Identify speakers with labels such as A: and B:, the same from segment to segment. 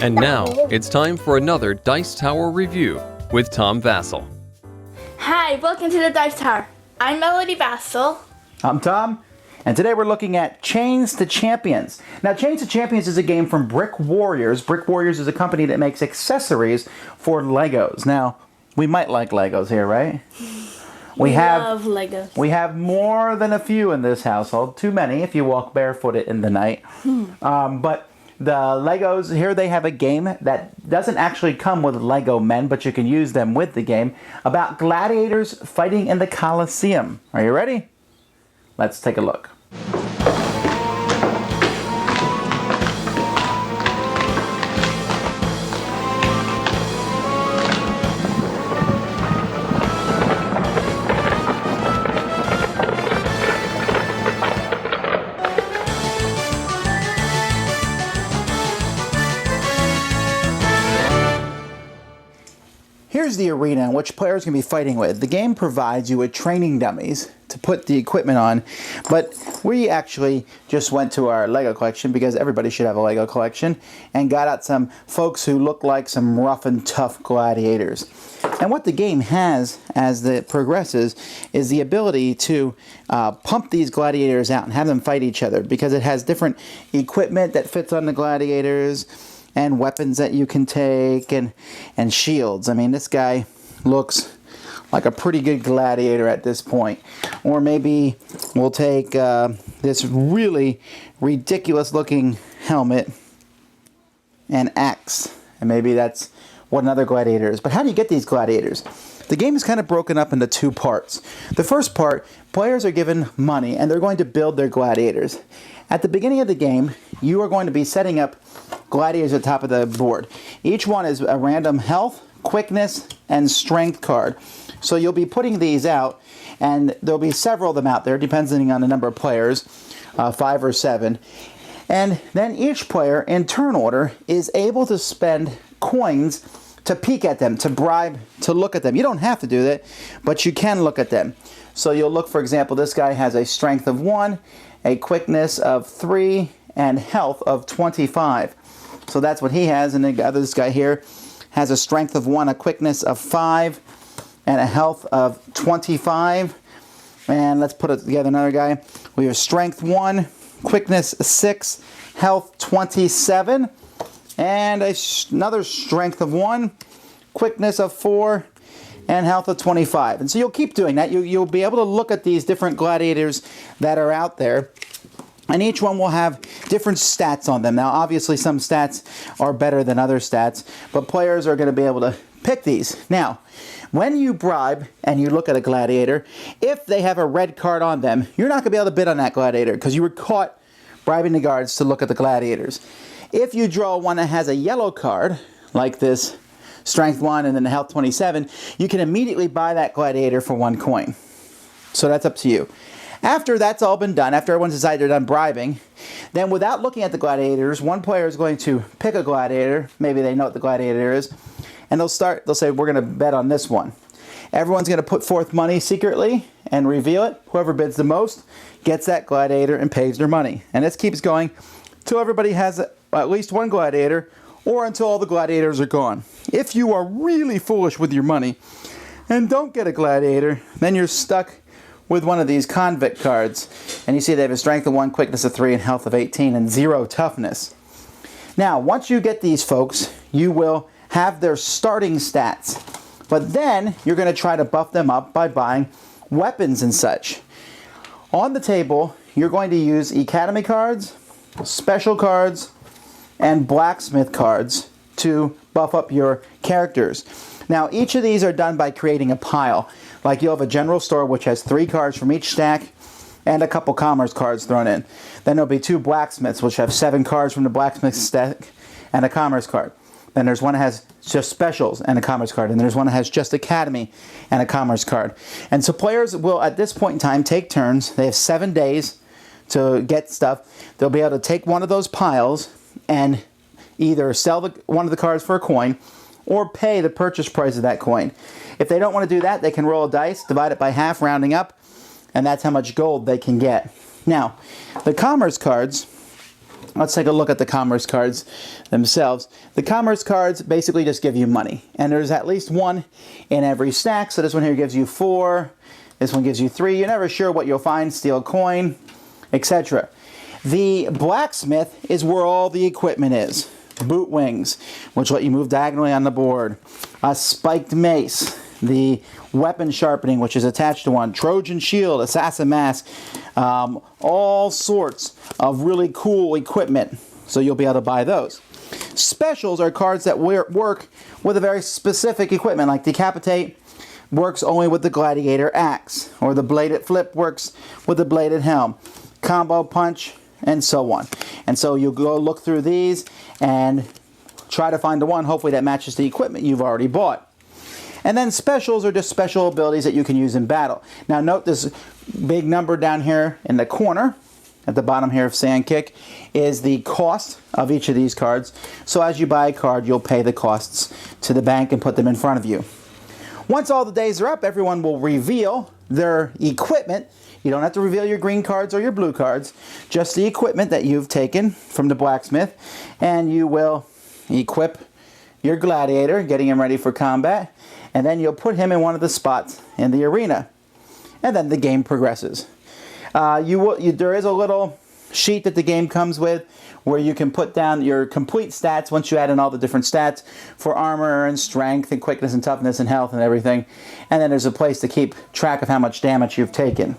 A: And now, it's time for another Dice Tower review with Tom Vasel.
B: Hi, welcome to the Dice Tower. I'm Melody Vasel.
C: I'm Tom, and today we're looking at Chains to Champions. Now, Chains to Champions is a game from BrickWarriors. BrickWarriors is a company that makes accessories for Legos. Now, we might like Legos here, right?
B: We love Legos.
C: We have more than a few in this household. Too many if you walk barefooted in the night. But the Legos, here they have a game that doesn't actually come with Lego men, but you can use them with the game, about gladiators fighting in the Colosseum. Are you ready? Let's take a look. Here's the arena in which players can be fighting with. The game provides you with training dummies to put the equipment on, but we actually just went to our Lego collection, because everybody should have a Lego collection, and got out some folks who look like some rough and tough gladiators. And what the game has as it progresses is the ability to pump these gladiators out and have them fight each other, because it has different equipment that fits on the gladiators, and weapons that you can take, and shields. I mean, this guy looks like a pretty good gladiator at this point. Or maybe we'll take this really ridiculous looking helmet and axe, and maybe that's what another gladiator is. But how do you get these gladiators? The game is kind of broken up into two parts. The first part, players are given money and they're going to build their gladiators. At the beginning of the game, you are going to be setting up gladiators at the top of the board. Each one is a random health, quickness, and strength card. So you'll be putting these out, and there'll be several of them out there, depending on the number of players, 5 or 7. And then each player, in turn order, is able to spend coins to peek at them, to bribe, to look at them. You don't have to do that, but you can look at them. So you'll look, for example, this guy has a strength of 1, a quickness of 3, and health of 25. So that's what he has, and this guy here has a strength of 1, a quickness of 5, and a health of 25. And let's put it together, another guy. We have strength 1, quickness 6, health 27, and another strength of 1, quickness of 4, and health of 25. And so you'll keep doing that. You'll be able to look at these different gladiators that are out there, and each one will have different stats on them. Now, obviously, some stats are better than other stats, but players are going to be able to pick these. Now, when you bribe and you look at a gladiator, if they have a red card on them, you're not going to be able to bid on that gladiator, because you were caught bribing the guards to look at the gladiators. If you draw one that has a yellow card, like this, strength 1 and then health 27, you can immediately buy that gladiator for 1 coin. So that's up to you. After that's all been done, after everyone's decided they're done bribing, then without looking at the gladiators, one player is going to pick a gladiator. Maybe they know what the gladiator is, and they'll say, we're going to bet on this one. Everyone's going to put forth money secretly and reveal it. Whoever bids the most gets that gladiator and pays their money. And this keeps going until everybody has at least one gladiator, or until all the gladiators are gone. If you are really foolish with your money and don't get a gladiator, then you're stuck with one of these convict cards. And you see they have a strength of 1, quickness of 3, and health of 18, and 0 toughness. Now, once you get these folks, you will have their starting stats. But then you're going to try to buff them up by buying weapons and such. On the table, you're going to use academy cards, special cards, and blacksmith cards to buff up your characters. Now, each of these are done by creating a pile. Like, you'll have a general store which has 3 cards from each stack and a couple commerce cards thrown in. Then there'll be 2 blacksmiths which have 7 cards from the blacksmith stack and a commerce card. Then there's one that has just specials and a commerce card. And there's one that has just academy and a commerce card. And so players will, at this point in time, take turns. They have 7 days to get stuff. They'll be able to take one of those piles and either sell one of the cards for a coin or pay the purchase price of that coin. If they don't want to do that, they can roll a dice, divide it by half, rounding up, and that's how much gold they can get. Now, the commerce cards let's take a look at the commerce cards themselves. The commerce cards basically just give you money, and there's at least one in every stack. So this one here gives you 4, this one gives you 3. You're never sure what you'll find, steal a coin, etc. The blacksmith is where all the equipment is. Boot wings, which let you move diagonally on the board. A spiked mace. The weapon sharpening, which is attached to one. Trojan shield, assassin mask. All sorts of really cool equipment. So you'll be able to buy those. Specials are cards that work with a very specific equipment, like Decapitate works only with the gladiator axe, or the bladed flip works with the bladed helm. Combo punch, and so on. And so you'll go look through these and try to find the one, hopefully, that matches the equipment you've already bought. And then specials are just special abilities that you can use in battle. Now note this big number down here in the corner, at the bottom here of Sand Kick, is the cost of each of these cards. So as you buy a card, you'll pay the costs to the bank and put them in front of you. Once all the days are up, everyone will reveal their equipment. You don't have to reveal your green cards or your blue cards, just the equipment that you've taken from the blacksmith, and you will equip your gladiator, getting him ready for combat, and then you'll put him in one of the spots in the arena, and then the game progresses. There is a little sheet that the game comes with where you can put down your complete stats once you add in all the different stats for armor and strength and quickness and toughness and health and everything, and then there's a place to keep track of how much damage you've taken.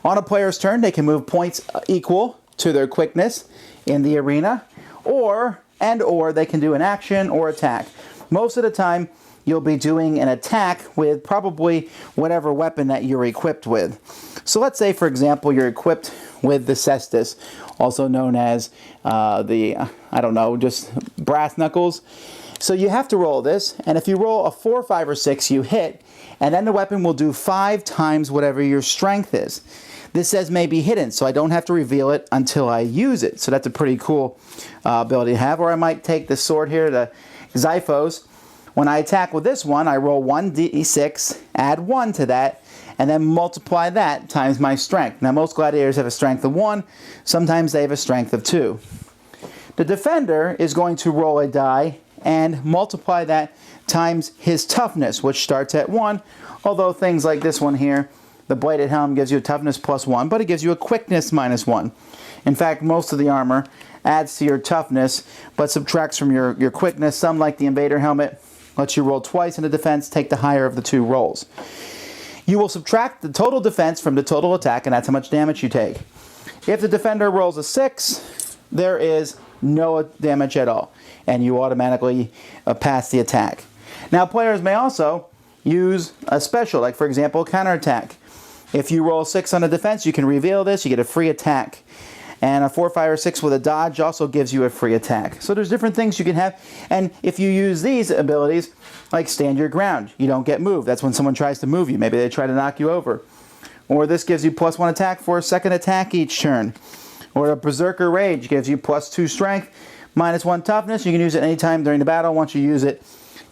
C: On a player's turn, they can move points equal to their quickness in the arena, or they can do an action or attack. Most of the time, you'll be doing an attack with probably whatever weapon that you're equipped with. So let's say, for example, you're equipped with the cestus, also known as just brass knuckles. So you have to roll this, and if you roll a 4, 5, or 6, you hit, and then the weapon will do 5 times whatever your strength is. This says may be hidden, so I don't have to reveal it until I use it. So that's a pretty cool ability to have. Or I might take the sword here, the Xiphos. When I attack with this one, I roll 1d6, add 1 to that, and then multiply that times my strength. Now, most gladiators have a strength of 1. Sometimes they have a strength of 2. The defender is going to roll a die and multiply that times his toughness, which starts at 1, although things like this one here, the bladed helm, gives you a toughness plus 1, but it gives you a quickness minus 1. In fact, most of the armor adds to your toughness, but subtracts from your quickness. Some, like the invader helmet, lets you roll twice in the defense, take the higher of the 2 rolls. You will subtract the total defense from the total attack, and that's how much damage you take. If the defender rolls a 6, there is no damage at all, and you automatically pass the attack. Now, players may also use a special, like, for example, counterattack. If you roll 6 on the defense, you can reveal this, you get a free attack. And a 4, 5, or 6 with a dodge also gives you a free attack. So there's different things you can have. And if you use these abilities, like stand your ground, you don't get moved. That's when someone tries to move you. Maybe they try to knock you over. Or this gives you plus 1 attack for a second attack each turn. Or a Berserker Rage gives you plus 2 strength, minus 1 toughness. You can use it anytime during the battle. Once you use it,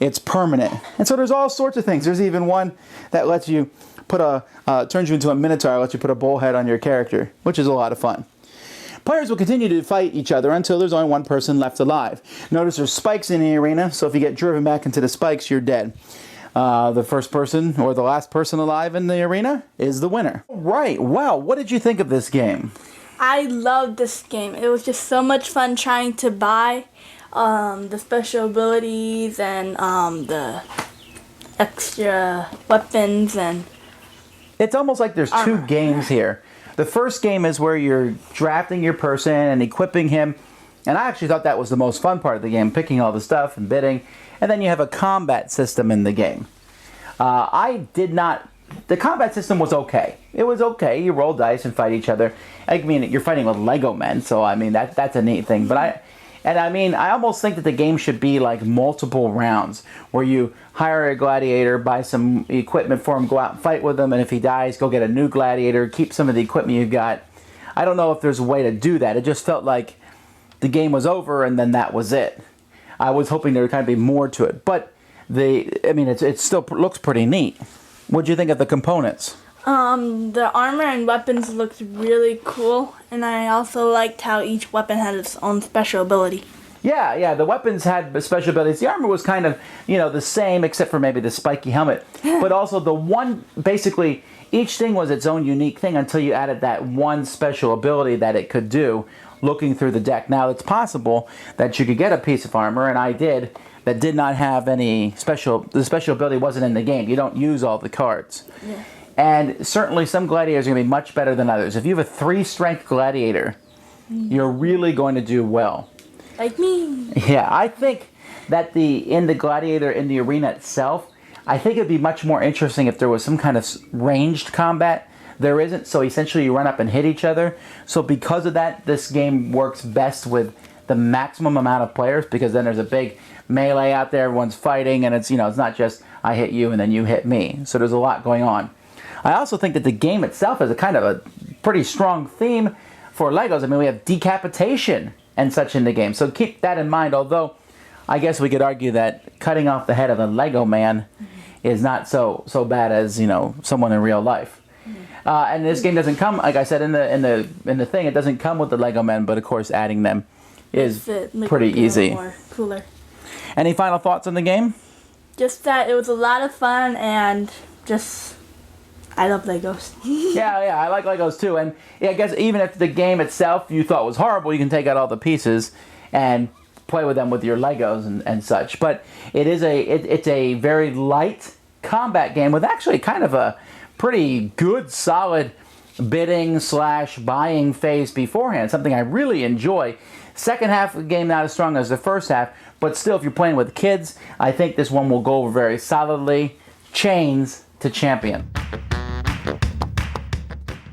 C: it's permanent. And so there's all sorts of things. There's even one that lets you put turns you into a minotaur, lets you put a bull head on your character, which is a lot of fun. Players will continue to fight each other until there's only one person left alive. Notice there's spikes in the arena, so if you get driven back into the spikes, you're dead. The first person or the last person alive in the arena is the winner. Right, wow, what did you think of this game?
B: I loved this game. It was just so much fun trying to buy the special abilities and the extra weapons and
C: It's almost like there's two games here. The first game is where you're drafting your person and equipping him, and I actually thought that was the most fun part of the game, picking all the stuff and bidding, and then you have a combat system in the game. The combat system was okay. It was okay. You roll dice and fight each other. I mean, you're fighting with Lego men, so I mean, that's a neat thing. But I almost think that the game should be like multiple rounds, where you hire a gladiator, buy some equipment for him, go out and fight with him, and if he dies, go get a new gladiator, keep some of the equipment you've got. I don't know if there's a way to do that. It just felt like the game was over and then that was it. I was hoping there would kind of be more to it, but it still looks pretty neat. What'd you think of the components?
B: The armor and weapons looked really cool, and I also liked how each weapon had its own special ability.
C: Yeah, the weapons had special abilities. The armor was kind of, the same except for maybe the spiky helmet. But also basically, each thing was its own unique thing until you added that one special ability that it could do looking through the deck. Now, it's possible that you could get a piece of armor, and I did, that did not have any the special ability wasn't in the game. You don't use all the cards.
B: Yeah.
C: And certainly some gladiators are going to be much better than others. If you have a 3-strength gladiator, you're really going to do well.
B: Like me.
C: Yeah, I think that in the gladiator, in the arena itself, I think it'd be much more interesting if there was some kind of ranged combat. There isn't, so essentially you run up and hit each other. So because of that, this game works best with the maximum amount of players, because then there's a big melee out there, everyone's fighting, and it's not just I hit you and then you hit me. So there's a lot going on. I also think that the game itself is a kind of a pretty strong theme for Legos. I mean, we have decapitation and such in the game. So keep that in mind, although I guess we could argue that cutting off the head of a Lego man is not so bad as, someone in real life. And this game doesn't come, like I said in the thing, it doesn't come with the Lego men, but of course adding them is pretty easy.
B: More cooler.
C: Any final thoughts on the game?
B: Just that it was a lot of fun, and just I love Legos.
C: Yeah, I like Legos too. And yeah, I guess even if the game itself you thought was horrible, you can take out all the pieces and play with them with your Legos and such. But it's a very light combat game with actually kind of a pretty good, solid bidding/buying phase beforehand. Something I really enjoy. Second half of the game not as strong as the first half, but still, if you're playing with kids, I think this one will go over very solidly. Chains to champion.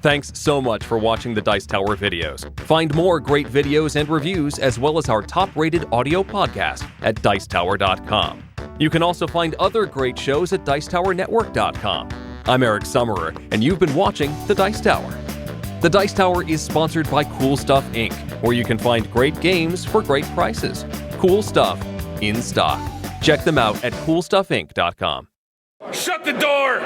A: Thanks so much for watching the Dice Tower videos. Find more great videos and reviews, as well as our top-rated audio podcast at Dicetower.com. You can also find other great shows at Dicetowernetwork.com. I'm Eric Summerer, and you've been watching The Dice Tower. The Dice Tower is sponsored by Cool Stuff Inc., where you can find great games for great prices. Cool stuff in stock. Check them out at CoolStuffInc.com.
D: Shut the door!